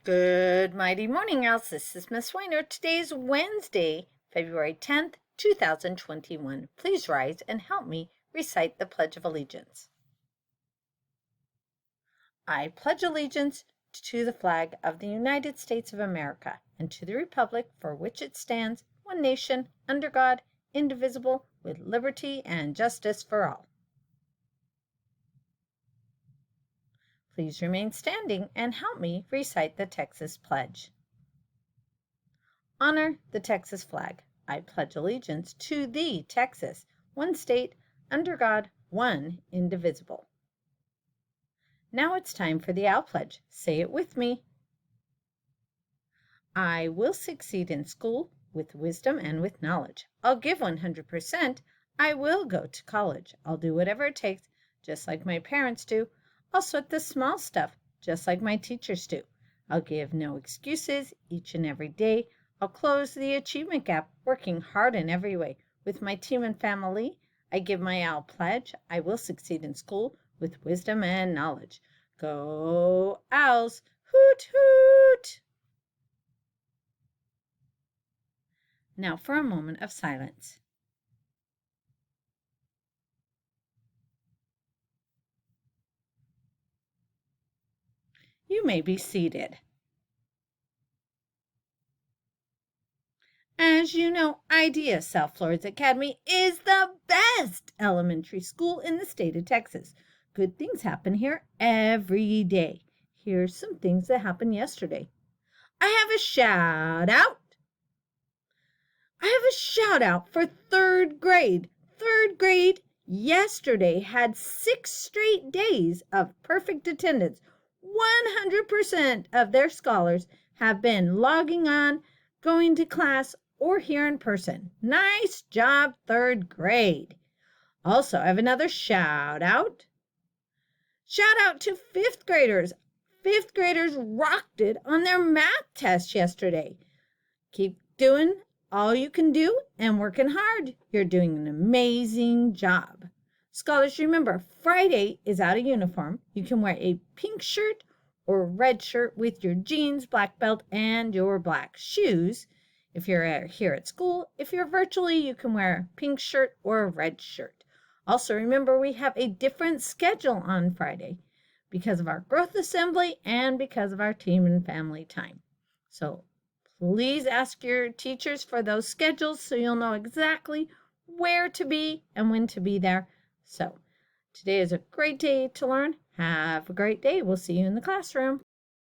Good mighty morning, Owls. This is Miss Weiner. Today's Wednesday, February 10th, 2021. Please rise and help me recite the Pledge of Allegiance. I pledge allegiance to the flag of the United States of America and to the republic for which it stands, one nation, under God, indivisible, with liberty and justice for all. Please remain standing and help me recite the Texas Pledge. Honor the Texas flag. I pledge allegiance to thee, Texas, one state, under God, one, indivisible. Now it's time for the Owl Pledge. Say it with me. I will succeed in school with wisdom and with knowledge. I'll give 100%. I will go to college. I'll do whatever it takes, just like my parents do. I'll sweat the small stuff, just like my teachers do. I'll give no excuses each and every day. I'll close the achievement gap, working hard in every way. With my team and family, I give my Owl Pledge. I will succeed in school with wisdom and knowledge. Go Owls! Hoot, hoot! Now for a moment of silence. You may be seated. As you know, Idea South Florida Academy is the best elementary school in the state of Texas. Good things happen here every day. Here's some things that happened yesterday. I have a shout out for third grade. Third grade yesterday had 6 straight days of perfect attendance. 100% of their scholars have been logging on, going to class, or here in person. Nice job, third grade. Also, I have another shout out. Shout out to fifth graders. Fifth graders rocked it on their math test yesterday. Keep doing all you can do and working hard. You're doing an amazing job. Scholars, remember, Friday is out of uniform. You can wear a pink shirt or red shirt with your jeans, black belt, and your black shoes. If you're here at school, if you're virtually, you can wear a pink shirt or a red shirt. Also, remember, we have a different schedule on Friday because of our growth assembly and because of our team and family time. So please ask your teachers for those schedules so you'll know exactly where to be and when to be there. So today is a great day to learn. Have a great day. We'll see you in the classroom.